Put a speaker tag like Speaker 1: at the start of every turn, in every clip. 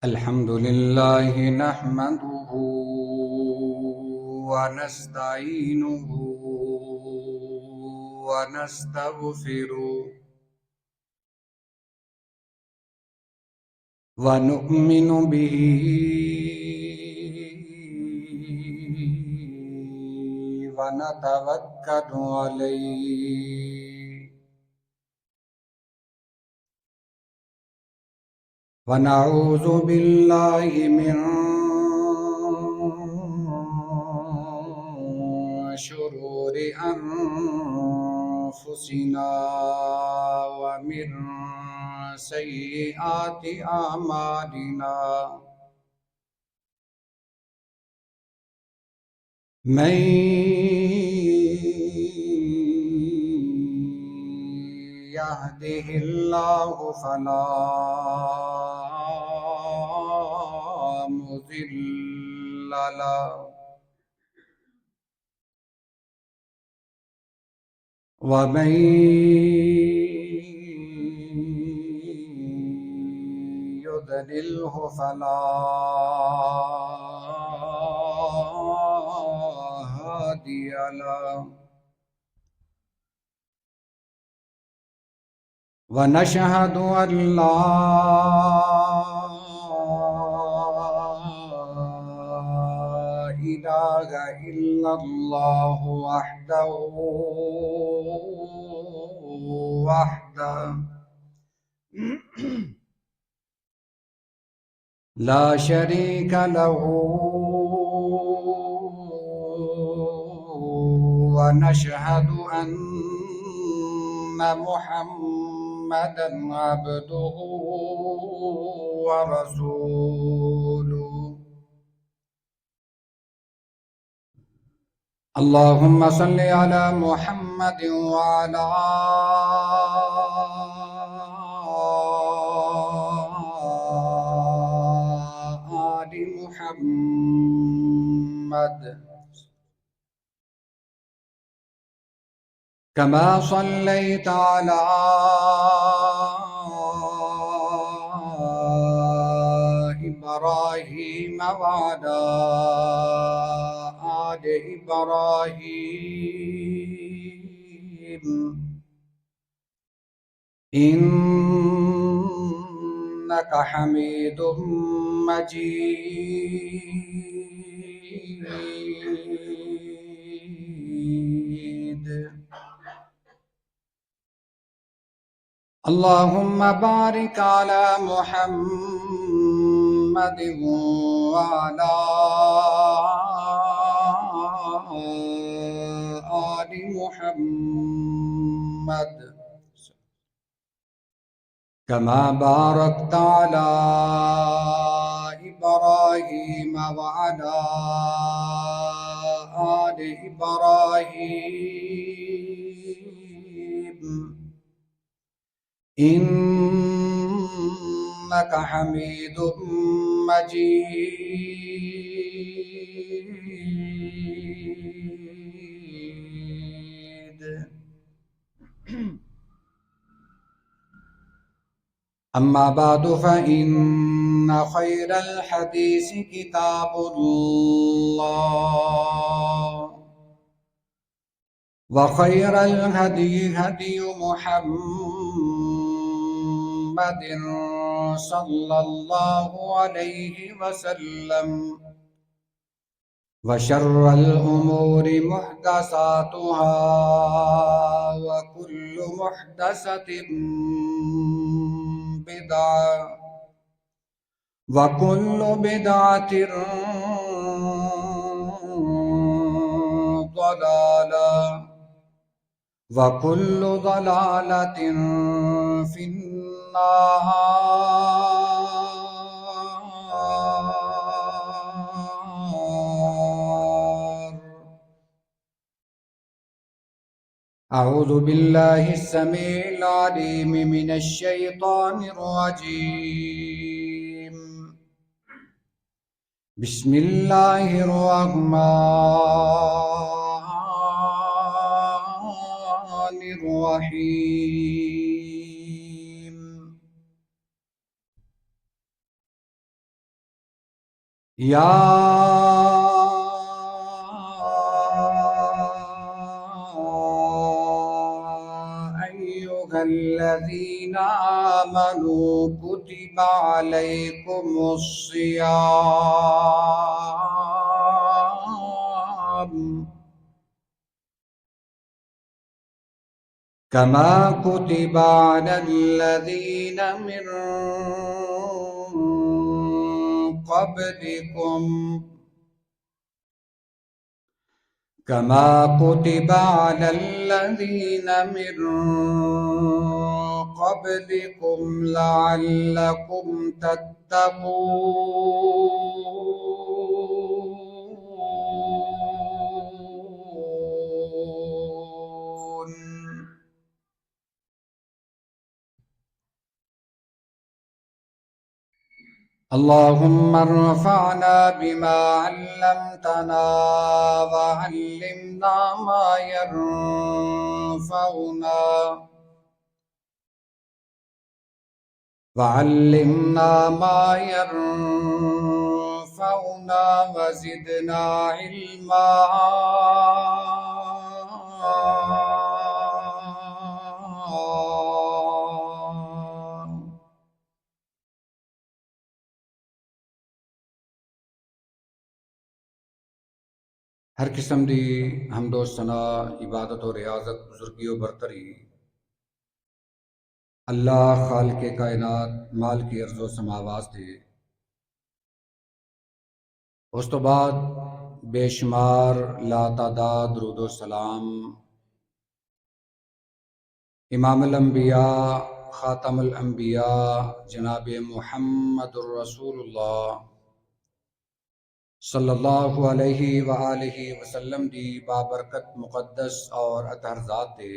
Speaker 1: الحمد لله نحمده ونستعينه ونستغفره ونؤمن به ونتوكل عليه ونعوذ بالله من شرور أنفسنا ومن سيئات أعمالنا من يهده الله فلا مضل له ومن يضلله فلا هادي له ونشهد أن لا إله إلا الله وحده لا شريك له ونشهد أن محمدًا عبده ورسوله اللهم صل على محمد وعلى آل محمد كما صليت على إبراهيم وعلى آل إبراهيم إنك حميد مجيد اللهم بارك على محمد وعلى آل محمد كما باركت على إبراهيم وعلى آل إبراهيم إنك حميد مجيد أما بعد فإن خير الحديث كتاب الله وخير الهدي هدي محمد صلى الله عليه وسلم وشر الأمور محدثاتها وكل محدثة بدعة وكل بدعة ضلالة وكل ضلالة في النار أعوذ بالله السميع العليم من الشيطان الرجيم بسم الله الرحمن الرحيم یا ایھا الذین آمنوا کتب علیکم الصیام كما كتب على الذين من قبلكم كما كتب على الذين من قبلكم لعلكم تتقون اللهم انفعنا بما علمتنا وعلمنا ما ينفعنا وزدنا علما ہر قسم دی حمد و ثنا عبادت و ریاضت بزرگی و برتری اللہ خالق کائنات مال کی ارض و سماوات دے اس تو بعد بے شمار لا تعداد درود و سلام امام الانبیاء خاتم الانبیاء جناب محمد الرسول اللہ صلی اللہ علیہ وآلہ وسلم دی بابرکت مقدس اور اطہر ذات دے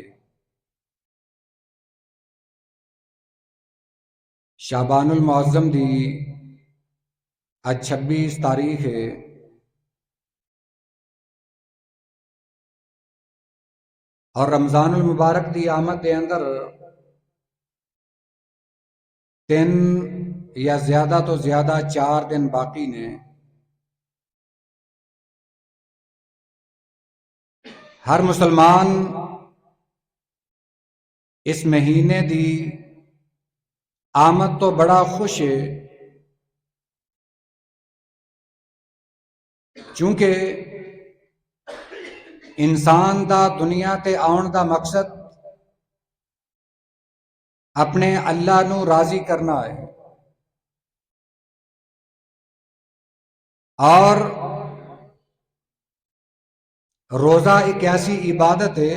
Speaker 1: شعبان المعظم دی آج 26 تاریخ ہے اور رمضان المبارک دی آمد دے اندر 3 یا زیادہ تو زیادہ 4 دن باقی نے ہر مسلمان اس مہینے دی آمد تو بڑا خوش ہے چونکہ انسان دا دنیا تے آن دا مقصد اپنے اللہ نو راضی کرنا ہے اور روزہ ایک ایسی عبادت ہے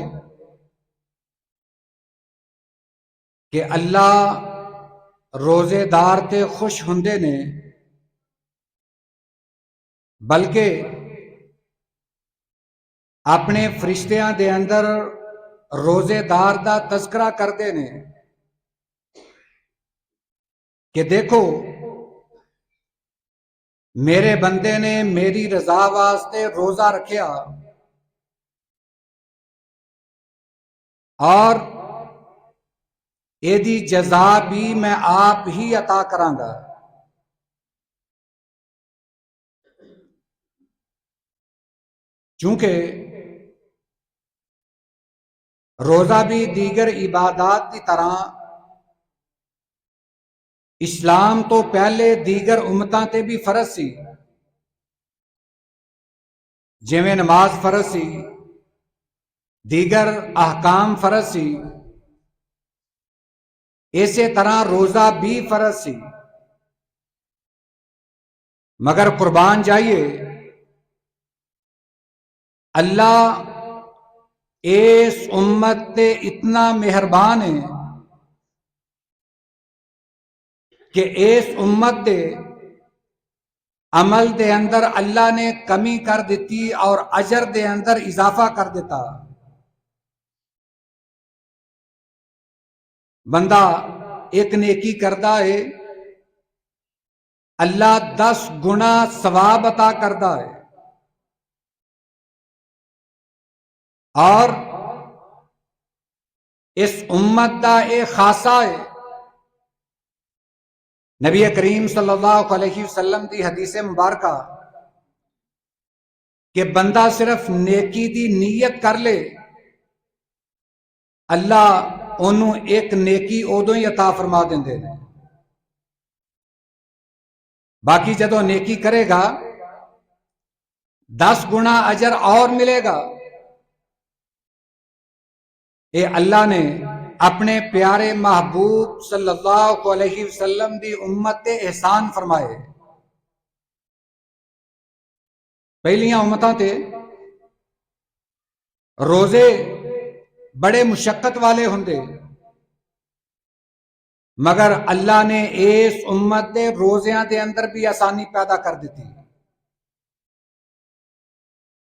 Speaker 1: کہ اللہ روزے دار تے خوش ہوندے نے بلکہ اپنے فرشتیاں دے اندر روزے دار دا تذکرہ کردے نے کہ دیکھو میرے بندے نے میری رضا واسطے روزہ رکھیا اور ایدی جزا بھی میں آپ ہی عطا کراں گا چونکہ روزہ بھی دیگر عبادات کی طرح اسلام تو پہلے دیگر امتاں تے بھی فرض سی جویں نماز فرض سی دیگر احکام فرض سی اسی طرح روزہ بھی فرض سی مگر قربان جائیے اللہ اس امت تے اتنا مہربان ہے کہ اس امت دے عمل دے اندر اللہ نے کمی کر دیتی اور اجر دے اندر اضافہ کر دیتا بندہ ایک نیکی کردا ہے اللہ 10 گنا ثواب عطا کردا ہے اور اس امت دا ایک خاصہ ہے نبی کریم صلی اللہ علیہ وسلم دی حدیث مبارکہ کہ بندہ صرف نیکی دی نیت کر لے، اللہ انہوں ایک نیکی ادو ہی عطا فرما دیندے نے، باقی جدو نیکی کرے گا 10 گنا اجر اور ملے گا۔ اے اللہ نے اپنے پیارے محبوب صلی اللہ علیہ وسلم دی امت تے احسان فرمائے۔ پہلیاں امتاں تے روزے بڑے مشقت والے ہوندے، مگر اللہ نے اس امت دے روزیاں دے اندر بھی آسانی پیدا کر دیتی۔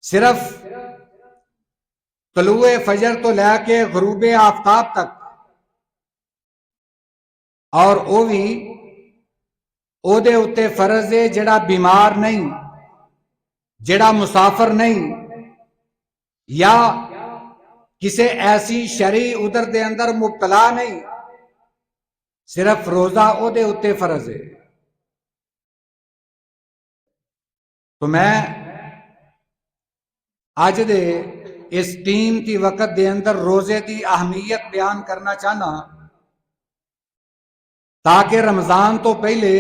Speaker 1: صرف طلوع فجر تو لے کے غروب آفتاب تک، اور او بھی او دے اتے فرض ہے جڑا بیمار نہیں، جڑا مسافر نہیں، یا کسی ایسی شرعی ادھر دے اندر مبتلا نہیں، صرف روزہ او دے اتے فرض ہے۔ تو میں آج دے اس ٹیم کی وقت دے اندر روزے دی اہمیت بیان کرنا چاہنا، تاکہ رمضان تو پہلے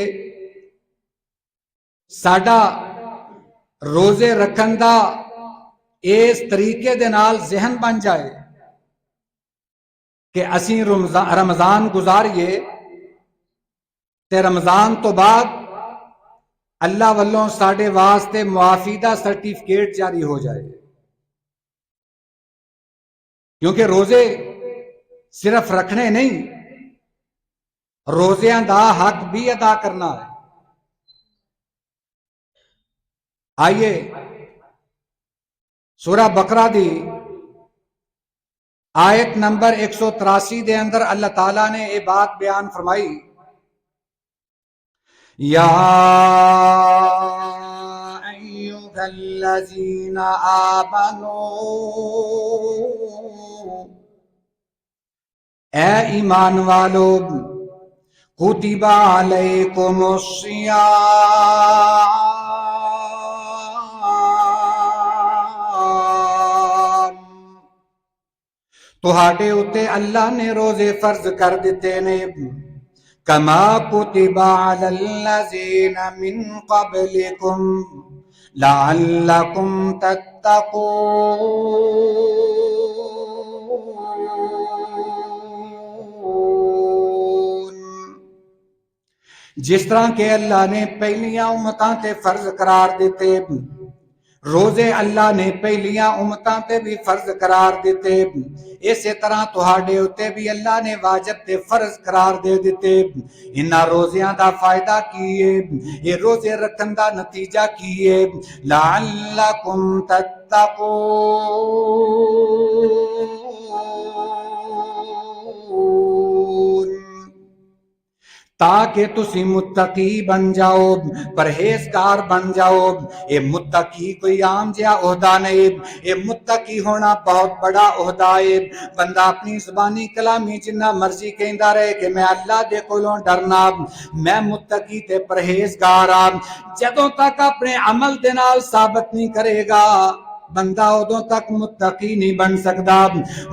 Speaker 1: ساڈا روزے رکھن دا اس طریقے دے نال ذہن بن جائے کہ اسی رمضان گزاریے تے رمضان تو بعد اللہ والوں ساڈے واسطے معافی دا سرٹیفکیٹ جاری ہو جائے، کیونکہ روزے صرف رکھنے نہیں، روزیاں دا حق بھی ادا کرنا ہے۔ آئیے سورہ بقرہ دی آیت نمبر 183 دے اندر اللہ تعالیٰ نے یہ بات بیان فرمائی، یا ایھا الذین آمنوا، اے ایمان والو، کتب علیکم الصیام، تہاڈے اتے اللہ نے روزے فرض کر دیتے نے، کما کتب علی الذین من قبلکم لعلکم تتقون، جس طرح کہ اللہ نے پہلیاں امتاں تے فرض قرار دیتے، روزے اللہ نے پہلیاں امتاں تے بھی فرض قرار دیتے، اسی طرح تہاڈے اتے بھی اللہ نے واجب تے فرض قرار دے دیتے۔ انہاں روزیاں دا فائدہ کی ہے، یہ روزے رکھن دا نتیجہ کی ہے، لعلکم تتقون، تاکہ تسی متقی بن جاؤ، پرہیزگار بن جاؤ۔ اے متقی کوئی عام جہا عہدہ نہیں، اے متقی ہونا بہت بڑا عہدہ ہے۔ بندہ اپنی زبانی کلامی جنہ مرضی کہندا رہے کہ میں اللہ دے کولوں ڈرنا، میں متقی تے پرہیزگار ہاں، جدوں تک اپنے عمل دے نال ثابت نہیں کرے گا بندہ ادوں تک متقی نہیں بن سکدا۔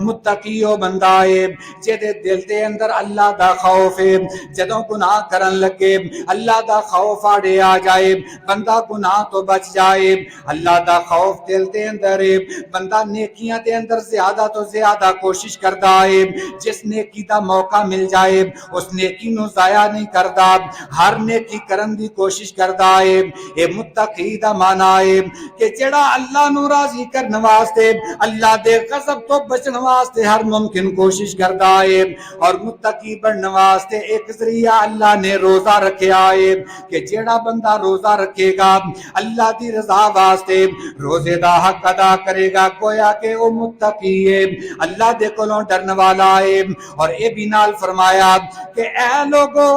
Speaker 1: متقی او بندہ ہے جدے دل دے اندر اللہ دا خوف ہے، جدوں گناہ کرن لگے اللہ دا خوف آڑے آ جائے، بندہ گناہ تو بچ جائے، اللہ دا خوف دل دے اندر ہے، بندہ نیکیاں دے اندر زیادہ تو زیادہ کوشش کردا ہے، جس نیکی دا موقع مل جائے اس نیکی نو ضائع نہیں کردا، ہر نیکی کرن دی کوشش کردا ہے۔ اے متقی دا معنی ہے کہ جڑا اللہ نو راضی کرن واسطے، اللہ دے غضب تو بچن واسطے ہر ممکن کوشش کردا ہے، اور متقی بنن واسطے ایک ذریعہ اللہ نے روزہ رکھیا ہے کہ جڑا بندہ روزہ رکھے گا اللہ دی رضا واسطے، روزے دا حق ادا کرے گا، گویا کہ وہ متقی ہے، اللہ دے کولوں ڈرن والا ہے۔ اور اے بھی نال فرمایا کہ اے لوگو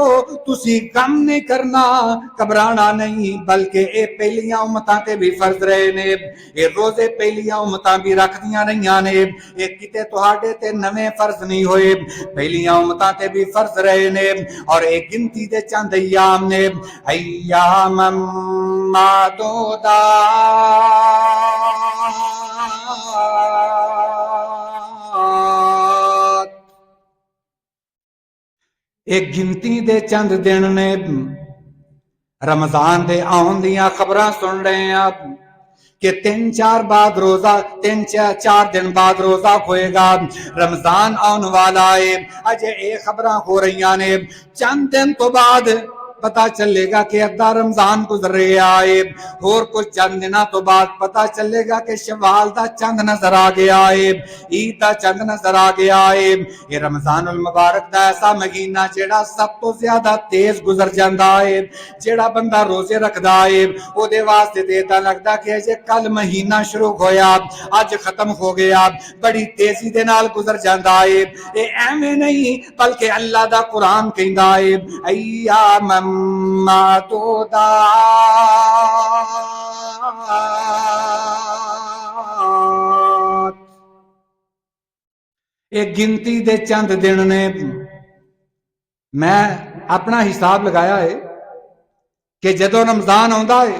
Speaker 1: تسی کم نہیں کرنا، گھبرانا نہیں، بلکہ اے پہلیاں امتاں تے بھی فرض رہے نے، اے روزے پہلیاں امتاں بھی رکھ دیاں رہیاں نے، اے کتے تہاڈے تے نویں فرض نہیں ہوئے، پہلیاں امتاں تے بھی فرض رہے نے، اور اے گنتی دے چند ایام نے، ایام معدودات، ایک گنتی دے چند دن نے رمضان دے آن دیاں خبراں سن رہے ہیں آپ کہ 3-4 بعد روزہ 3-4 دن بعد روزہ ہوئے گا، رمضان آن والا ہے، اجے اے خبراں ہو رہی نے، چند دن تو بعد پتا چلے گا کہ ادھا رمضان گزر رہا ہے، اور کچھ چند دنوں تو بعد پتا چلے گا کہ شوال دا چند نظر آ گیا ہے، عید دا چند نظر آ گیا ہے۔ یہ رمضان المبارک دا ایسا مہینہ جیڑا سب تو زیادہ تیز گزر جاندہ ہے، جیڑا بندہ روزے رکھدا ہے او دے واسطے دیتا لگدا کہ اجے کل مہینہ شروع ہویا اج ختم ہو گیا، بڑی تیزی دے نال گزر جاندا ہے۔ اے ایویں نہیں بلکہ اللہ دا قرآن کہندا ہے ایام معدودات، ایک گنتی دے چند دن نے۔ میں اپنا حساب لگایا ہے کہ جدو رمضان آندا ہے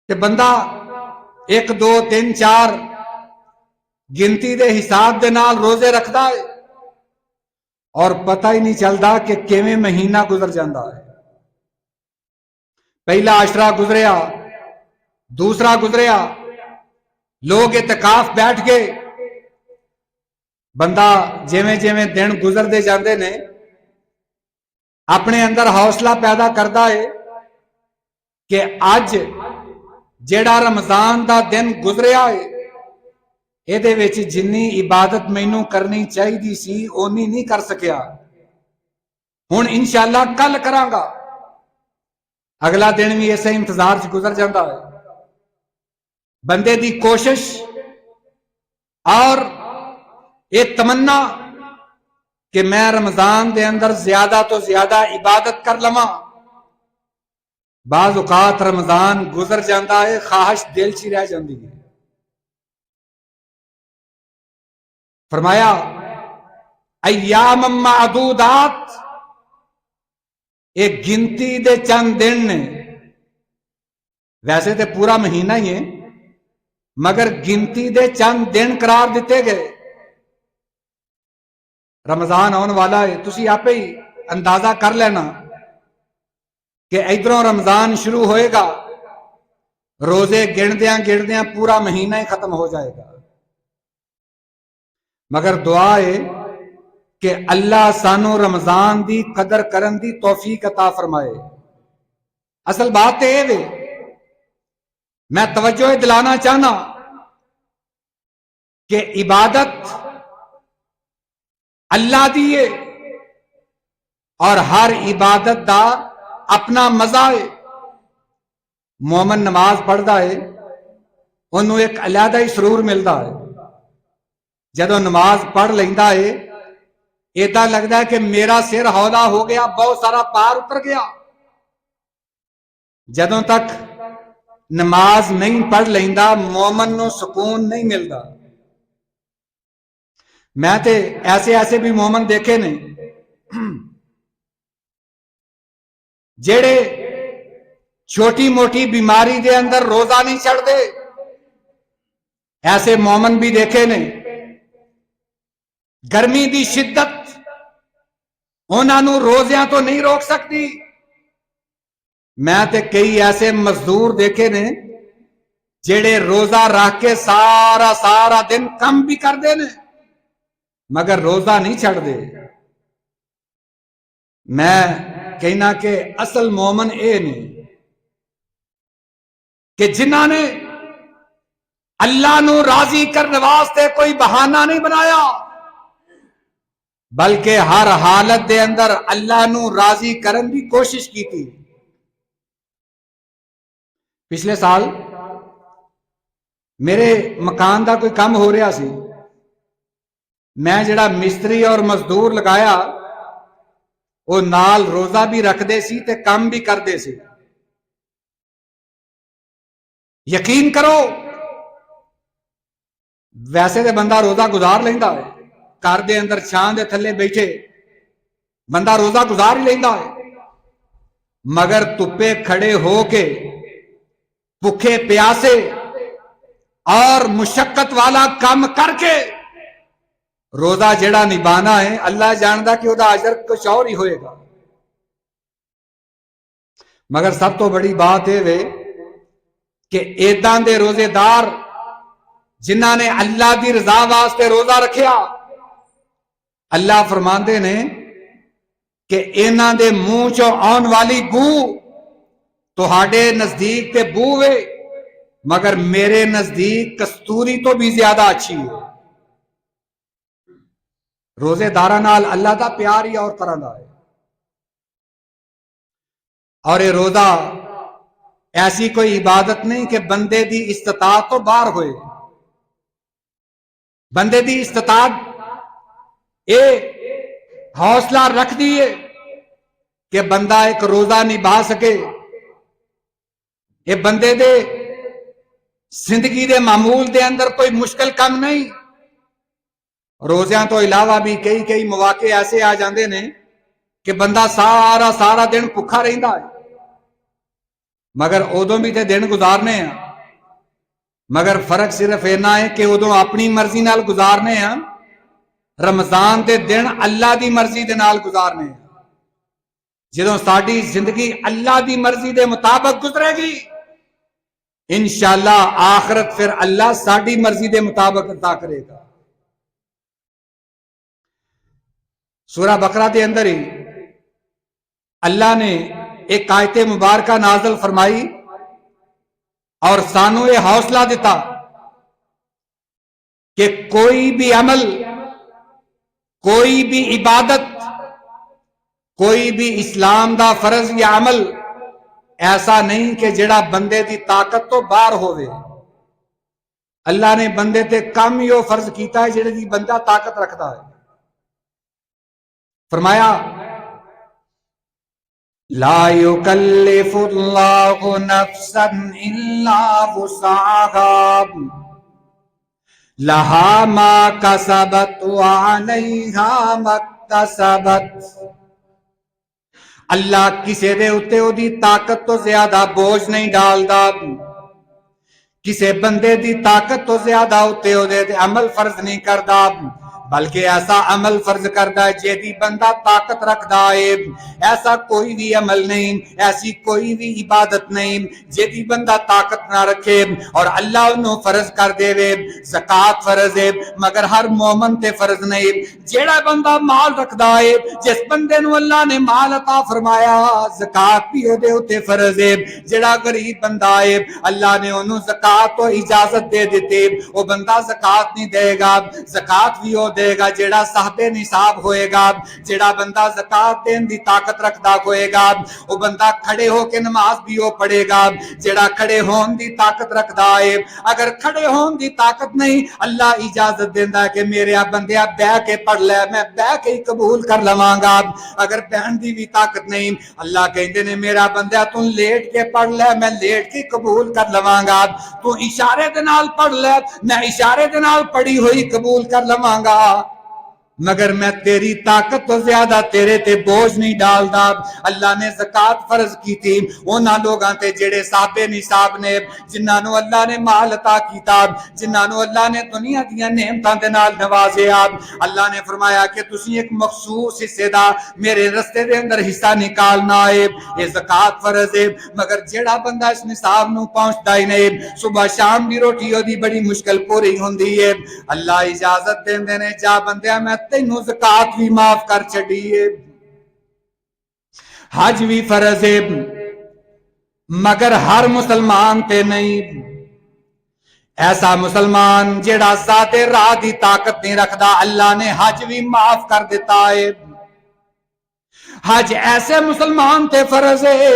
Speaker 1: تے بندہ 1 2 3 4 گنتی دے حساب دے نال روزے رکھدا ہے اور پتہ ہی نہیں چلدا کہ کیویں مہینہ گزر جاندا ہے۔ پہلا عشرہ گزریا، دوسرا گزریا، لوگ اعتکاف بیٹھ گئے، بندہ جویں جویں دن گزردے جاندے نے اپنے اندر حوصلہ پیدا کردا ہے کہ اج جیڑا رمضان دا دن گزریا ہے اے دے وچ جنی عبادت مینوں کرنی چاہیدی سی اونی نہیں کر سکیا، ہن انشاءاللہ کل کراں گا۔ اگلا دن بھی ایسے انتظار سے گزر جاتا ہے۔ بندے دی کوشش اور یہ تمنا کہ میں رمضان دے اندر زیادہ تو زیادہ عبادت کر لواں، بعض اوقات رمضان گزر جاتا ہے خواہش دل چ رہ جاندی ہے۔ فرمایا ایام معدودات، ایک گنتی دے چند دن نے، ویسے تے پورا مہینہ ہی ہے مگر گنتی دے چند دن قرار دیتے گئے۔ رمضان آن والا ہے، تسی آپ ہی اندازہ کر لینا کہ ادھروں رمضان شروع ہوئے گا، روزے گردیاں گردیاں پورا مہینہ ہی ختم ہو جائے گا۔ مگر دعا ہے کہ اللہ سانو رمضان دی قدر کرن دی توفیق عطا فرمائے۔ اصل بات ہے یہ میں توجہ دلانا چاہنا کہ عبادت اللہ دی ہے اور ہر عبادت دا اپنا مزہ ہے۔ مومن نماز پڑھتا ہے انہوں ایک علیحدہ ہی سرور ملتا ہے، جدو نماز پڑھ لیندہ ہے ایدہ لگتا ہے کہ میرا سر ہولا ہو گیا، بہت سارا پار اتر گیا۔ جدوں تک نماز نہیں پڑھ لیندہ مومن نو سکون نہیں ملتا۔ میں تے ایسے بھی مومن دیکھے نے جیڑے چھوٹی موٹی بیماری دے اندر روزہ نہیں چھڑ دے، ایسے مومن بھی دیکھے نے۔ گرمی دی شدت انہاں نو روزیاں تو نہیں روک سکتی، میں تے کئی ایسے مزدور دیکھے نے جیڑے روزہ رکھ کے سارا دن کم بھی کر دے نے مگر روزہ نہیں چھڑ دے۔ میں کہنا کہ اصل مومن اے نے کہ جنہاں نے اللہ نو راضی کرنے واسطے کوئی بہانہ نہیں بنایا بلکہ ہر حالت دے اندر اللہ نو راضی کرن دی کوشش کی تھی۔ پچھلے سال میرے مکان دا کوئی کام ہو رہا سی، میں جڑا مستری اور مزدور لگایا وہ نال روزہ بھی رکھ دے سی تے کام بھی کر دے سی۔ یقین کرو ویسے تے بندہ روزہ گزار لیندا ہے، گھر دے اندر چھان دے تھلے بیٹھے بندہ روزہ گزار ہی لیندا ہے، مگر تپے کھڑے ہو کے بھوکے پیاسے اور مشقت والا کام کر کے روزہ جڑا نبھانا ہے اللہ جاندا کہ وہ اجر کچھ اور ہی ہوئے گا. مگر سب تو بڑی بات ہے کہ ایداں دے روزے دار جنہاں نے اللہ دی رضا واسطے روزہ رکھیا، اللہ فرماندے نے کہ انہاں دے منہ چوں آن والی بو تہاڈے نزدیک تے بو ہے مگر میرے نزدیک کستوری تو بھی زیادہ اچھی ہے. روزے داراں نال اللہ دا پیار ہی اور طرح دا ہے. اور یہ روزہ ایسی کوئی عبادت نہیں کہ بندے دی استطاعت تو باہر ہوئے. بندے دی استطاعت اے حوصلہ رکھ دیے کہ بندہ ایک روزہ نبھا سکے. یہ بندے دے زندگی دے معمول دے اندر کوئی مشکل کم نہیں. روزیاں تو علاوہ بھی کئی مواقع ایسے آ جاندے نے کہ بندہ سارا دن بھکھا رہندا ہے مگر ادوں بھی تے دن گزارنے ہیں. مگر فرق صرف اینا ہے کہ ادوں اپنی مرضی نال گزارنے ہیں، رمضان دے دن اللہ دی مرضی دے نال گزارنے ہیں. جدوں ساڈی زندگی اللہ دی مرضی دے مطابق گزرے گی انشاءاللہ آخرت پھر اللہ ساڈی مرضی دے مطابق عطا کرے گا. سورہ بقرہ دے اندر ہی اللہ نے ایک آیت مبارکہ نازل فرمائی اور سانو یہ حوصلہ دیتا کہ کوئی بھی عمل، کوئی بھی عبادت، کوئی بھی اسلام دا فرض یا عمل ایسا نہیں کہ جڑا بندے دی طاقت تو باہر ہوئے. اللہ نے بندے تے کم ہی وہ فرض کیتا ہے جڑے دی بندہ طاقت رکھتا ہے. فرمایا لا يكلف الله نفسا الا وسعها لها ما كسبت وعليها ما اكتسبت. اللہ کسے دے اتے او دی طاقت تو زیادہ بوجھ نہیں ڈالدا، کسے بندے دی طاقت تو زیادہ اتے او دے عمل فرض نہیں کردا، بلکہ ایسا عمل فرض کردا ہے جیدی بندہ طاقت رکھدا ہے. ایسا کوئی بھی عمل نہیں، ایسی کوئی بھی عبادت نہیں جیدی بندہ طاقت نہ رکھے اور اللہ انہوں فرض کر دے وے. زکات فرض ہے مگر ہر مومن تے فرض نہیں. جیڑا بندہ مال رکھدا ہے، جس بندے نو اللہ نے مال عطا فرمایا زکات بھی او دے اوتے فرض ہے. جیڑا غریب بندہ ہے اللہ نے انہوں زکات تو اجازت دے دیتے، وہ بندہ زکات نہیں دے گا. زکات بھی او دے گا جیڑا صاحب نصاب ہوئے گا. جیڑا بندہ زکات دین دی طاقت رکھدا ہوئے گا وہ بندہ کھڑے ہو کے نماز بھی وہ پڑھے گا. جیڑا کھڑے ہون دی طاقت رکھدا ہے، اگر کھڑے ہون دی طاقت نہیں اللہ اجازت دیندا ہے کہ میرے بندیا بہ کے پڑھ لے، میں بہ کے ہی قبول کر لواں گا. اگر بہن دی بھی طاقت نہیں اللہ کہندے نے میرا بندیا تو لیٹ کے پڑھ لے، میں لیٹ کے قبول کر لواں گا. تو اشارے دے نال پڑھ لے، میں اشارے دے نال پڑھی ہوئی قبول کر لواں گا. مگر میں تیری طاقت تو زیادہ تیرے تے بوجھ نہیں ڈالدا. اللہ نے زکات فرض کی تھی انہاں لوگاں تے جڑے صاحب نصاب نے، جنہاں نو اللہ نے مال عطا کیتا، جنہاں نو اللہ نے دنیا دیاں نعمتاں دے نال نوازیا. اللہ نے فرمایا کہ تسی ایک مخصوص حصے دا میرے رستے دے اندر حصہ نکالنا ہے. یہ زکات فرض ہے مگر جڑا بندہ اس نصاب نو پہنچدا ہی نہیں، صبح شام دی روٹی دی بڑی مشکل پوری ہوندی ہے. اللہ اجازت دیندے نے جا بندیا میں تینوں زکات بھی معاف کر چھڈیے. حج بھی فرض ہے مگر ہر مسلمان تے نہیں. ایسا مسلمان جیڑا ذات راہ دی طاقت نہیں رکھدا اللہ نے حج بھی معاف کر دیتا ہے. حج ایسے مسلمان تے فرض ہے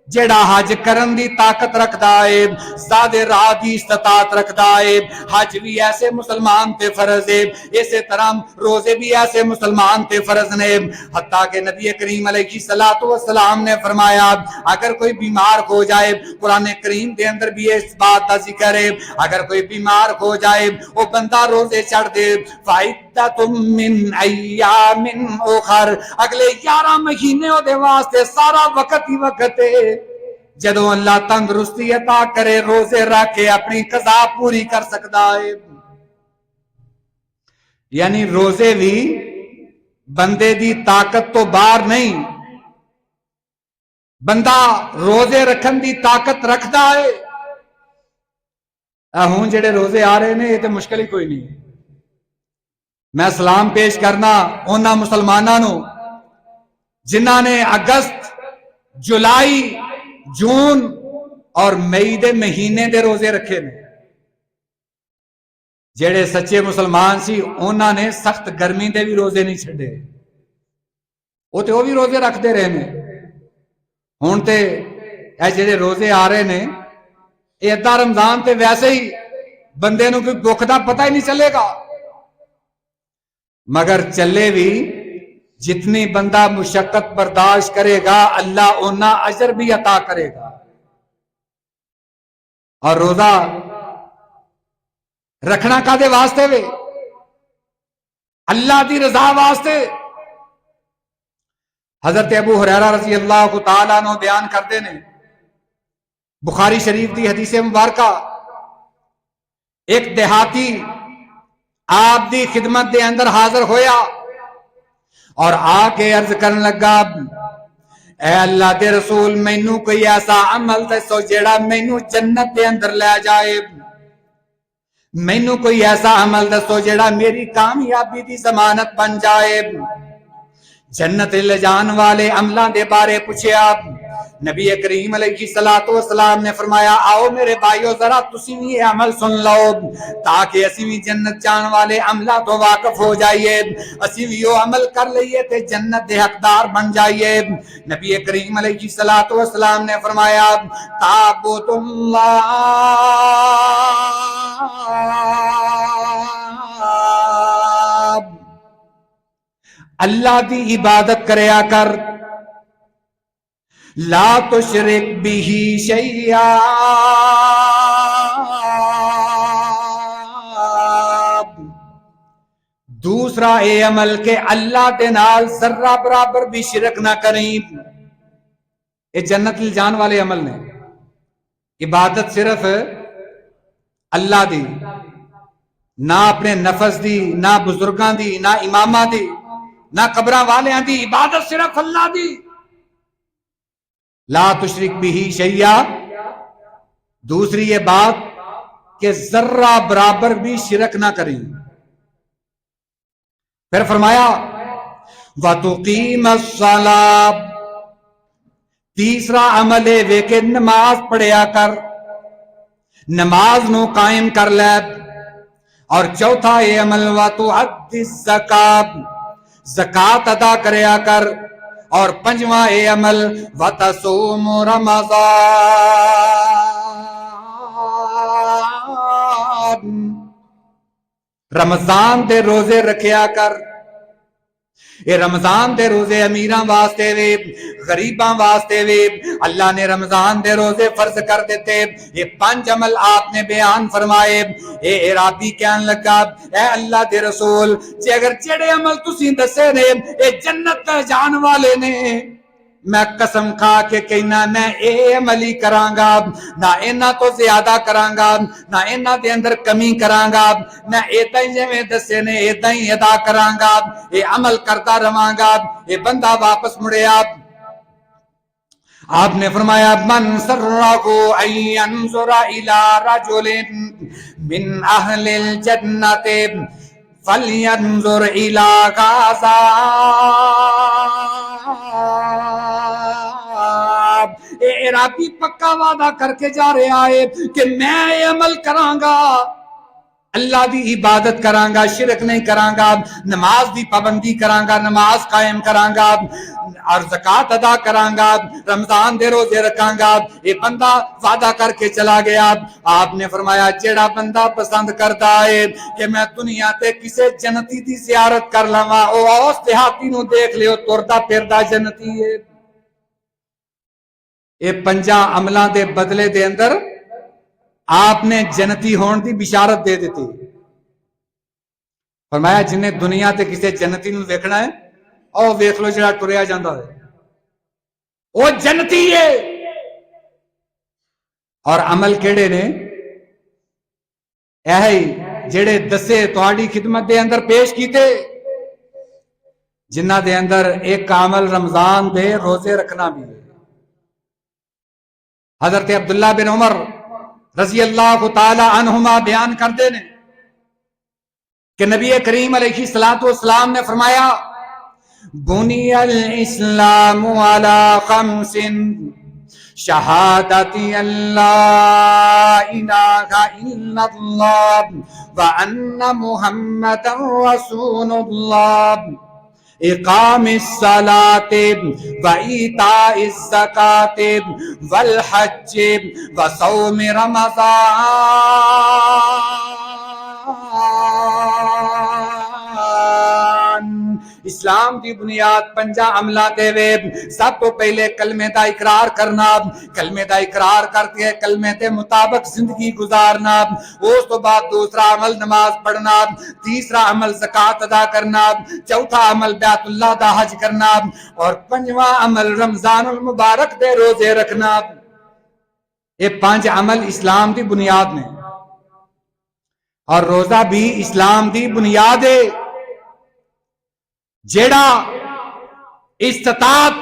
Speaker 1: جیڑا حج کرن دی طاقت رکھدا ہے، ذات راہ دی استطاعت رکھدا ہے. حج بھی ایسے مسلمان تے فرض ہے. اسی طرح روزے بھی ایسے مسلمان تے فرض نے. حتیٰ کہ نبی کریم علیہ الصلوۃ والسلام نے فرمایا اگر کوئی بیمار ہو جائے، قرآن کریم دے اندر بھی اس بات کا ذکر ہے، اگر کوئی بیمار ہو جائے وہ بندہ روزے چھڑ دے فَعِدَّةٌ مِّنْ أَيَّامٍ أُخَرَ، اگلے 11 مہینے دے واسطے سارا وقت ہی وقت ہے. جدوں اللہ تندرستی عطا کرے روزے رکھ کے اپنی قضا پوری کر سکتا ہے. یعنی روزے بھی بندے دی طاقت تو باہر نہیں، بندہ روزے رکھن دی طاقت رکھدا ہے۔ ہوں جڑے روزے آ رہے نے یہ تو مشکل ہی کوئی نہیں۔ میں سلام پیش کرنا انہاں مسلمانوں جنہاں نے اگست، جولائی، جون اور مئی دے مہینے دے روزے رکھے نے۔ جڑے سچے مسلمان سی انہاں نے سخت گرمی دے بھی روزے نہیں چھڑے، وہ بھی روزے رکھتے رہے نے۔ ہوں تے اے جڑے روزے آ رہے نے یہ ادھا رمضان تے ویسے ہی بندے نو کوئی بھوک دا پتہ ہی نہیں چلے گا، مگر چلے بھی جتنی بندہ مشقت برداشت کرے گا اللہ اونا اجر بھی عطا کرے گا۔ اور روزہ رکھنا کادے واسطے وے؟ اللہ دی رضا واسطے۔ حضرت ابو ہریرہ رضی اللہ تعالیٰ عنہ بیان کرتے ہیں، بخاری شریف دی حدیث مبارکہ، ایک دیہاتی آپ دی خدمت دے اندر حاضر ہویا اور آ کے عرض کرن لگا، اے اللہ دے رسول مینوں کوئی ایسا عمل دسو جیڑا مینوں جنت دے اندر لے جائے، مینوں کوئی ایسا عمل دسو جیڑا میری کامیابی دی ضمانت بن جائے۔ جنت لے جان والے عملاں دے بارے پوچھے آپ، نبی کریم علیہ السلام نے فرمایا، آؤ میرے بھائیو ذرا تسی بھی یہ عمل سن لو تاکہ اسی بھی جنت جان والے عملہ تو واقف ہو جائیے، اسی بھی وہ عمل کر لئیے تے جنت دے حقدار بن جائیے۔ نبی کریم علیہ السلام نے فرمایا، تعبد اللہ اللہ دی عبادت کریا کر، لا تشرک بہ شیئا، دوسرا اے عمل کہ اللہ دے نال ذرہ برابر بھی شرک نہ کریں۔ یہ جنت لے جان والے عمل نے۔ عبادت صرف اللہ دی، نہ اپنے نفس دی، نہ بزرگاں دی، نہ امامہ دی، نہ قبراں والیاں دی، عبادت صرف اللہ دی۔ لا تشرک بہ شیئا، دوسری یہ بات کہ ذرہ برابر بھی شرک نہ کریں۔ پھر فرمایا وَتُقِيمَ الصَّلَاةَ، تیسرا عمل ہے کہ نماز پڑھیا کر، نماز نو قائم کر لے۔ اور چوتھا یہ عمل وَتُؤَدِّ الزَّكَاةَ، زکات ادا کریا کر۔ اور پنجواں اے عمل وَتَصُومُ رمضان، رمضان دے روزے رکھیا کر۔ یہ رمضان دے روزے امیراں واسطے وے، غریباں واسطے وے، اللہ نے رمضان دے روزے فرض کر دیتے۔ یہ 5 عمل آپ نے بیان فرمائے۔ اے عرابی کہن لگا، اے اللہ دے رسول جے اگر جڑے عمل تسی دسے نے اے جنت تے جان والے نے، میں قسم کھا کے کہنا میں اے عملی کرانگا، نہ اینا تو زیادہ کرانگا، نہ اینا دے اندر کمی کرانگا، میں ایدہ ہی جے دسے نے ایدہ ہی ادا کرانگا، اے عمل کرتا روانگا۔ اے بندہ واپس مڑے آپ نے فرمایا من سرہو ان ینظر الی رجل من اہل الجنت فلینظر الی غازا، اے عرابی پکا وعدہ کر کے جا رہا ہے کہ میں یہ عمل کرانگا، اللہ دی عبادت کرانگا، شرک نہیں کرانگا، نماز دی پابندی کرانگا، نماز قائم کرانگا، اور زکات ادا کرانگا، رمضان دے روزے رکھانگا۔ یہ بندہ وعدہ کر کے چلا گیا۔ آپ نے فرمایا جیڑا بندہ پسند کرتا ہے کہ میں دنیا تے کسے جنتی دی زیارت کر لواں، او اس دیہاتی نو دیکھ لیو تردا پھردا جنتی ہے۔ یہ 5 عملاں دے بدلے دے اندر آپ نے جنتی ہون دی بشارت دے دیتی۔ فرمایا جن نے دنیا تے کسے جنتی نو ویکھنا ہے او ویکھ لو جڑا ٹریا جاندا ہے، او جنتی ہے۔ اور عمل کیڑے نے؟ اے جڑے دسے تہاڈی خدمت دے اندر پیش کیتے، جنہ دے اندر ایک عمل رمضان دے روزے رکھنا بھی ہے۔ حضرت عبداللہ بن عمر رضی اللہ تعالی عنہما بیان کرتے ہیں کہ نبی کریم علیہ الصلوۃ والسلام نے فرمایا بنی الاسلام علی خمس شہادت اللہ الہ الا اللہ وان محمد رسول اللہ اقام الصلاة وإيتاء الزکاة والحج وصوم رمضان۔ اسلام دی بنیاد پنجا عملہ دے وے، سب تو پہلے کلمے دا اقرار کرنا، کلمے دا اقرار کر کے کلمے دے مطابق زندگی گزارنا، اس تو بعد دوسرا عمل نماز پڑھنا، تیسرا عمل زکوٰۃ ادا کرنا، چوتھا عمل بیت اللہ دا حج کرنا، اور پنجواں عمل رمضان المبارک دے روزے رکھنا۔ یہ 5 عمل اسلام دی بنیاد نے، اور روزہ بھی اسلام دی بنیاد ہے۔ جیڑا استطاعت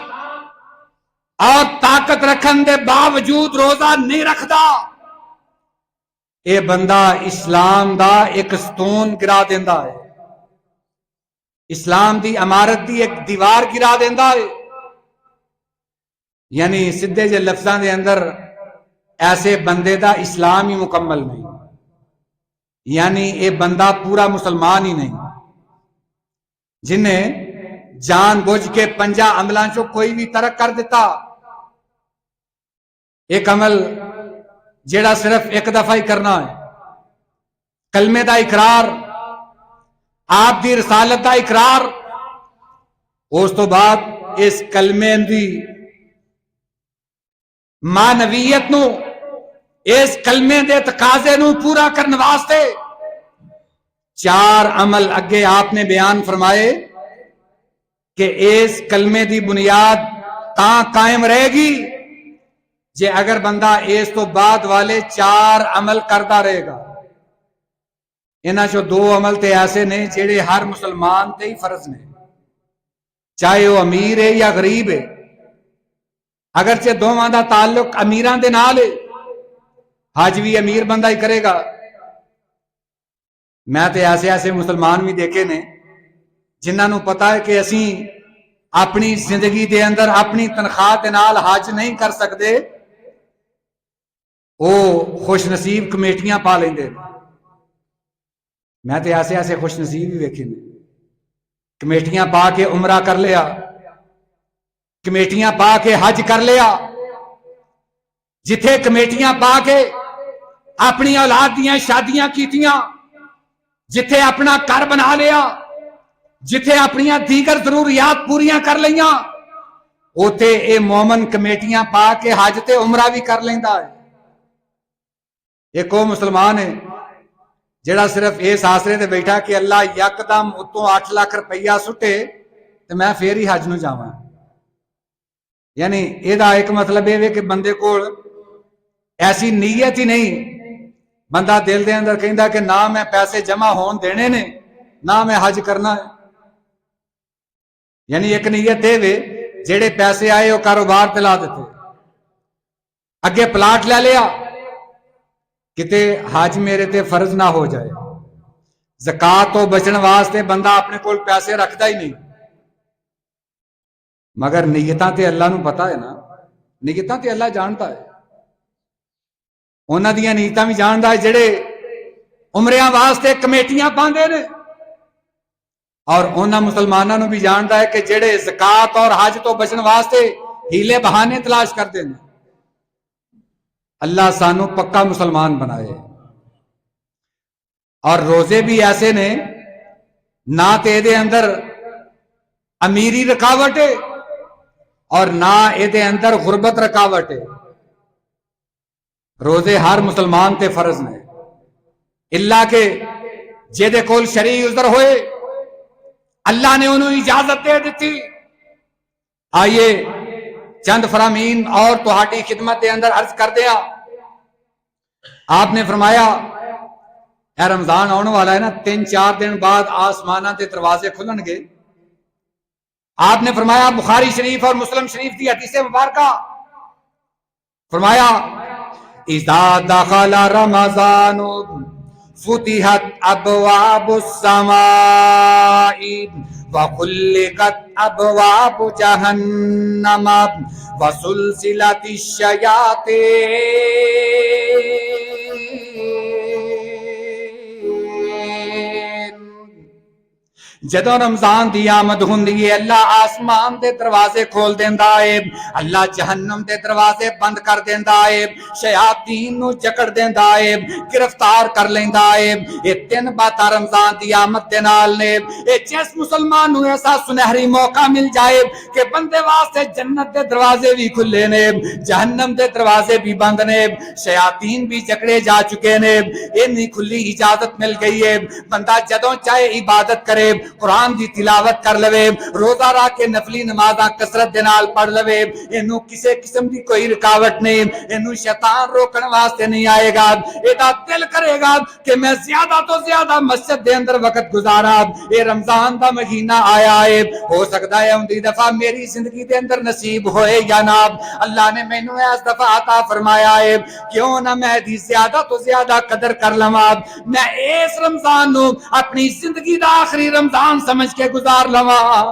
Speaker 1: اور طاقت رکھن دے باوجود روزہ نہیں رکھدا، اے بندہ اسلام دا ایک ستون گرا دیندا ہے، اسلام دی عمارت دی ایک دیوار گرا دیندا ہے۔ یعنی سدھے جے لفظاں دے اندر ایسے بندے دا اسلام ہی مکمل نہیں، یعنی اے بندہ پورا مسلمان ہی نہیں، جنہیں جان بوجھ کے 5 عملاں چوں کوئی بھی ترک کر دیتا۔ ایک عمل جیڑا صرف ایک دفعہ ہی کرنا ہے، کلمے دا اقرار، آپ دی رسالت دا اقرار، اس تو بعد اس کلمے دی معنویت نو، اس کلمے دے تقاضے نو پورا کرنے واسطے 4 عمل اگے آپ نے بیان فرمائے کہ اس کلمے دی بنیاد تاں قائم رہے گی جے اگر بندہ اس تو بعد والے 4 عمل کرتا رہے گا۔ انہاں چوں 2 عمل تے ایسے نے جڑے ہر مسلمان تے ہی فرض نے، چاہے وہ امیر ہے یا غریب ہے، اگرچہ دونوں دا تعلق امیراں دے نال ہے، حج بھی امیر بندہ ہی کرے گا۔ میں تے ایسے مسلمان بھی دیکھے نے جنہاں نو پتا ہے کہ اسی اپنی زندگی دے اندر اپنی تنخواہ دے نال حج نہیں کر سکتے، وہ خوش نصیب کمیٹیاں پا لیندے۔ میں تے ایسے خوش نصیب بھی ویکھے نے، کمیٹیاں پا کے عمرہ کر لیا، کمیٹیاں پا کے حج کر لیا، جتھے کمیٹیاں پا کے اپنی اولاد دیاں شادیاں کیتیاں، جتھے اپنا گھر بنا لیا، جتھے اپنی دیگر ضروریات پوریاں کر لیاں، اوتے اے مومن کمیٹیاں پا کے حج تے عمرہ بھی کر لیندا ہے۔ ایک وہ مسلمان ہے جڑا صرف اس آسرے تے بیٹھا کہ اللہ یکدم اتوں 8 لاکھ روپیہ سٹے تے میں پھر ہی حج نو جاواں۔ یعنی یہ ایک مطلب یہ کہ بندے کو ایسی نیت ہی نہیں، بندہ دل دے اندر کہندا کہ نہ میں پیسے جمع ہون دینے نے نہ میں حج کرنا ہے۔ یعنی ایک نیت ہے وے جڑے پیسے آئے وہ کاروبار تلا دیتے، اگے پلاٹ لے لیا، کتے حج میرے تے فرض نہ ہو جائے، زکات تو بچن واسطے بندہ اپنے کول پیسے رکھتا ہی نہیں۔ مگر نیتاں تے اللہ نو پتا ہے نا، نیتاں تے اللہ جانتا ہے، انہاں دیاں نیتاں بھی جانتا ہے جڑے عمریاں واسطے کمیٹیاں پاندے نے، اور انہاں مسلماناں نو بھی جانتا ہے کہ جڑے زکات اور حج تو بچن واسطے ہیلے بہانے تلاش کرتے ہیں۔ اللہ سانو پکا مسلمان بنائے۔ اور روزے بھی ایسے نے، نہ تے دے اندر امیری رکاوٹ ہے اور نہ یہ اندر غربت رکاوٹ ہے۔ روزے ہر مسلمان تے فرض نے، اللہ کے جے کول شرعی عذر ہوئے اللہ نے انہوں اجازت دے دیتی۔ آئیے چند فرامین اور تہاڈی خدمت دے اندر عرض کر دیا۔ آپ نے فرمایا اے رمضان آنے والا ہے نا، 3-4 دن بعد آسمانہ کے دروازے کھلن گے. آپ نے فرمایا بخاری شریف اور مسلم شریف کی حدیث مبارکہ، فرمایا اذا دخل رمضان فتحت ابواب السماء وغلقت ابواب جہنم وسلسلت الشیاطین. جدوں رمضان دی آمد ہوندی ہے اللہ آسمان دے دروازے کھول دیندا ہے، اللہ جہنم دے دروازے بند کر دیندا ہے، شیاطین نو جکڑ دیندا ہے، گرفتار کر لیندا ہے. یہ 3 باتاں رمضان دی آمد دے نال نے. اے جس مسلمان نو ایسا سنہری موقع مل جائے کہ بندے واسطے جنت دے دروازے بھی کھلے نے، جہنم دے دروازے بھی بند نے، شیاطین بھی جکڑے جا چکے نے، اینی کھلی اجازت مل گئی ہے. بندہ جدوں چاہے عبادت کرے، قرآن دی تلاوت کر لوے، روزہ رکھ کے نفلی نمازاں کثرت دے نال پڑھ لوے، اینو کسے قسم دی کوئی رکاوٹ نہیں، اینو شیطان روکن واسطے نہیں آئے گا. ایدا دل کرے گا کہ میں زیادہ تو زیادہ مسجد دے اندر وقت گزارا، اے رمضان دا مہینہ آیا ہے، ہو سکتا ہے اندی دفعہ میری زندگی دے اندر نصیب ہوئے یا نہ. اللہ نے مینوں اس دفعہ عطا فرمایا ہے، کیوں نہ میں دی زیادہ تو زیادہ قدر کر لواں، میں اس رمضان نو اپنی زندگی دا آخری رمضان سمجھ کے گزار لواں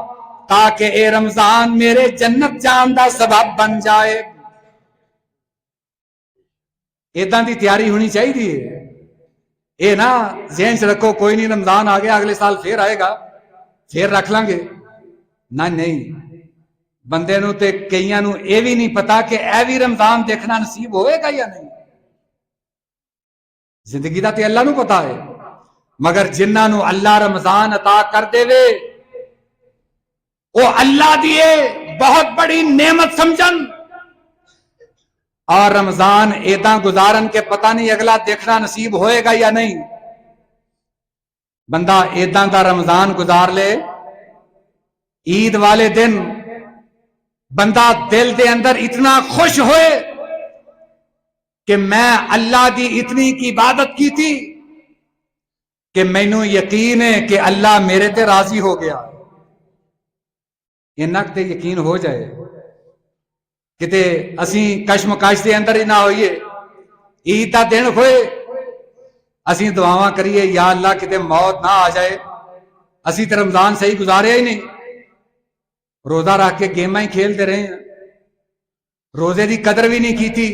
Speaker 1: تاکہ اے رمضان میرے جنت جان دا سبب بن جائے. ایداں دی تیاری ہونی چاہیے. اے نا ذہن چ رکھو کوئی نہیں رمضان آ گیا اگلے سال پھر آئے گا پھر رکھ لیں گے. نہیں، بندے نو تے کئیاں نو اے بھی نہیں پتا کہ اے بھی رمضان دیکھنا نصیب ہوئے گا یا نہیں. زندگی دا تے اللہ نو پتا ہے، مگر جنہاں نو اللہ رمضان عطا کر دے وے وہ اللہ دیے بہت بڑی نعمت سمجھن، اور رمضان ایداں گزارن کے پتہ نہیں اگلا دیکھنا نصیب ہوئے گا یا نہیں. بندہ ایداں دا رمضان گزار لے، عید والے دن بندہ دل دے اندر اتنا خوش ہوئے کہ میں اللہ دی اتنی کی عبادت کی تھی کہ مینوں یقین ہے کہ اللہ میرے تے راضی ہو گیا. انک تے یقین ہو جائے کتے اسی کشمکش دے اندر ہی نہ ہوئیے. عید دا دن ہوئے اسی دعاواں کریے یا اللہ کتے موت نہ آ جائے، اسی تے رمضان صحیح گزاریا ہی نہیں، روزہ رکھ کے گیماں ہی کھیلتے رہے ہیں، روزے دی قدر بھی نہیں کی تھی،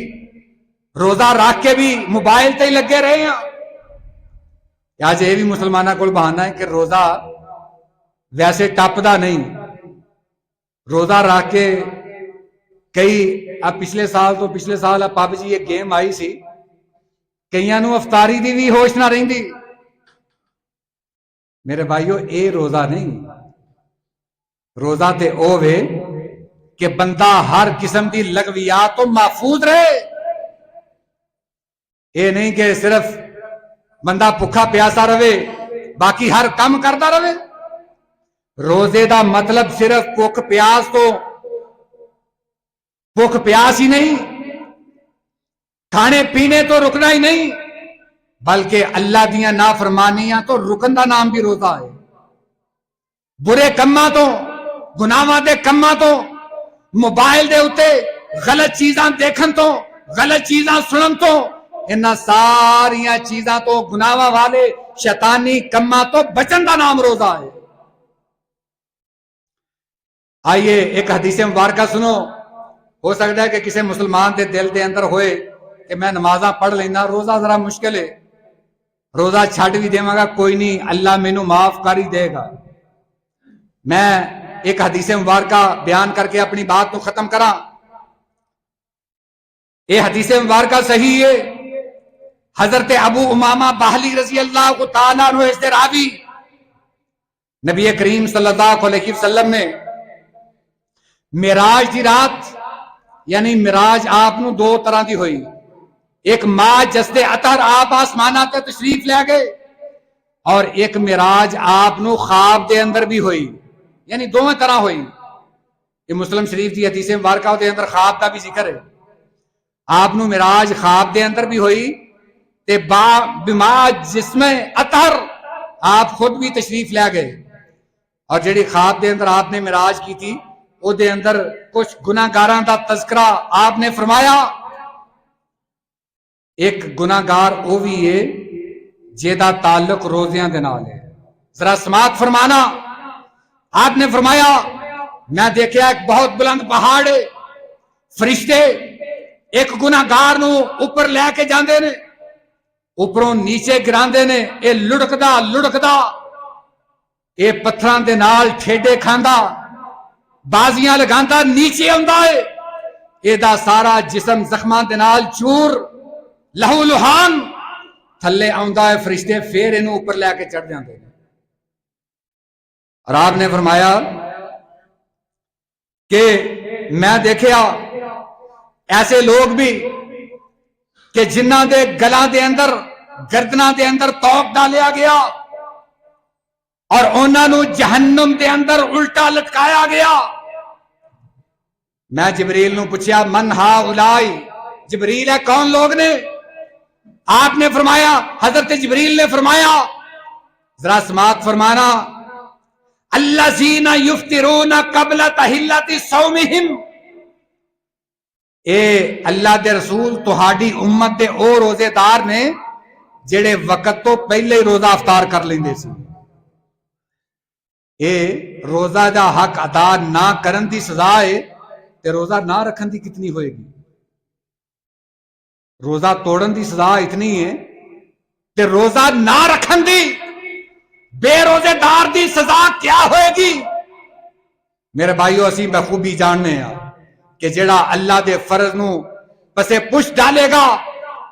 Speaker 1: روزہ رکھ کے بھی موبائل تے ہی لگے رہے ہیں. آج یہ بھی مسلمانہ کو بہانا ہے کہ روزہ ویسے ٹپدا نہیں، روزہ رکھ کے کئی اب پچھلے سال پب جی ایک گیم آئی سی، کئیاں نو افطاری دی بھی ہوش نہ رہندی. میرے بھائیو اے روزہ نہیں، روزہ تے او وے کہ بندہ ہر قسم دی لغویات تو محفوظ رہے. اے نہیں کہ صرف بندہ بھکھا پیاسا رہے باقی ہر کام کرتا رہے. روزے دا مطلب صرف بھوک پیاس ہی نہیں، کھانے پینے تو رکنا ہی نہیں، بلکہ اللہ دیاں نافرمانیاں تو رکن دا نام بھی روزہ ہے. برے کماں تو، گناہاں دے کماں تو، موبائل دے اتے غلط چیزاں دیکھن تو، غلط چیزاں سنن تو، انہاں ساریاں چیزاں تو، گناہاں والے شیطانی کماں تو بچن دا نام روزہ ہے. آئیے ایک حدیث مبارکہ سنو. ہو سکتا ہے کہ کسی مسلمان دے دل دے اندر ہوئے کہ میں نمازاں پڑھ لینا، روزہ ذرا مشکل ہے، روزہ چھڈ بھی دیواں گا کوئی نہیں اللہ مینوں معاف کر ہی دے گا. میں ایک حدیث مبارکہ بیان کر کے اپنی بات کو ختم کراں. یہ حدیث مبارکہ صحیح ہے. حضرت ابو امامہ باہلی رضی اللہ تعالیٰ عنہ اس راوی نبی کریم صلی اللہ علیہ وسلم نے معراج دی رات، یعنی معراج آپ نو 2 طرح دی ہوئی. ایک ماں جسد اطہر آپ آسمانہ تے تشریف لے گئے، اور ایک معراج آپ نو خواب دے اندر بھی ہوئی، یعنی 2 طرح ہوئی. یہ مسلم شریف دی حدیث مبارکہ دے اندر خواب کا بھی ذکر ہے. آپ نو معراج خواب دے اندر بھی ہوئی تے بما جسم اطہر آپ خود بھی تشریف لے گئے، اور جڑی خواب دے اندر آپ نے معراج کی تھی او دے اندر کچھ گناہگاراں دا تذکرہ آپ نے فرمایا. ایک گناہگار او بھی ہے جیدا تعلق روزیاں دے نال ہے. ذرا سماعت فرمانا. آپ نے فرمایا میں دیکھیا ایک بہت بلند پہاڑ ہے، فرشتے ایک گناہگار نو اوپر لے کے جاندے نے، اوپروں نیچے گراندے نے، اے لڑکدا لڑکدا اے پتھراں دے نال ٹھیڈے کھاندا، بازیاں لگاندا، نیچے آندا ہے، اے دا سارا جسم زخماں دے نال چور لہو لہان تھلے آندا ہے. فرشتے پھر اینو اوپر لے کے چڑھ جاندے نے. اور آپ نے فرمایا کہ میں دیکھیا ایسے لوگ بھی کہ جنہ دے گلاں دے اندر گردناں دے اندر توق ڈالیا گیا اور انہاں نو جہنم دے اندر الٹا لٹکایا گیا. میں جبریل نو پوچھیا من ہؤلاء، جبریل ہے کون لوگ نے؟ آپ نے فرمایا، حضرت جبریل نے فرمایا، ذرا سماعت فرمانا، الذین یفطرون قبل تحلۃ صومہم. اے اللہ دے رسول تہاڈی امت دے او روزے دار نے جڑے وقت تو پہلے ہی روزہ افطار کر لیندے سی. اے روزہ دا حق ادا نہ کرن دی سزا ہے تے روزہ نہ رکھن دی کتنی ہوئے گی؟ روزہ توڑن دی سزا اتنی ہے تے روزہ نہ رکھن دی بے روزے دار دی سزا کیا ہوئے گی؟ میرے بھائیو اسی بخوبی جاننے ہیں کہ جڑا اللہ دے فرض نو پسے پش ڈالے گا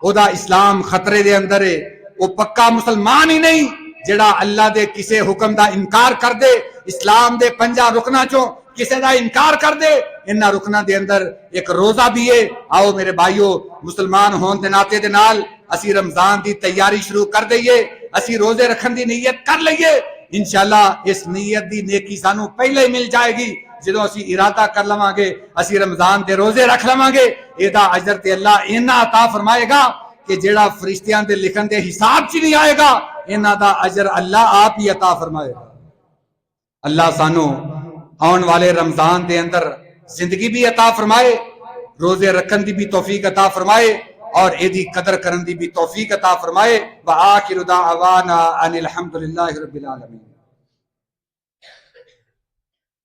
Speaker 1: او دا اسلام خطرے دے اندر ہے. وہ پکا مسلمان ہی نہیں جڑا اللہ دے کسے حکم دا انکار کر دے، اسلام دے 5 رکنا چوں کسے دا انکار کر دے. انہاں رکنا دے اندر ایک روزہ بھی ہے. آؤ میرے بھائیو مسلمان ہون دے ناطے دے نال اسی رمضان دی تیاری شروع کر دئیے، اسی روزے رکھن دی نیت کر لئیے. انشاءاللہ اس نیت دی نیکی سانو پہلے ہی مل جائے گی جدوں اسی ارادہ کر لواں گے اسی رمضان دے روزے رکھ لواں گے. ایدا اجر تے اللہ اینا عطا فرمائے گا کہ جڑا فرشتیاں دے لکھن دے حساب چ نہیں آئے گا، اینا دا اجر اللہ آپ ہی عطا فرمائے گا. اللہ سانو آن والے رمضان دے اندر زندگی بھی عطا فرمائے، روزے رکھن دی بھی توفیق عطا فرمائے اور ایدی قدر کرن دی بھی توفیق عطا فرمائے. وآخر دعوانا ان الحمدللہ رب العالمین.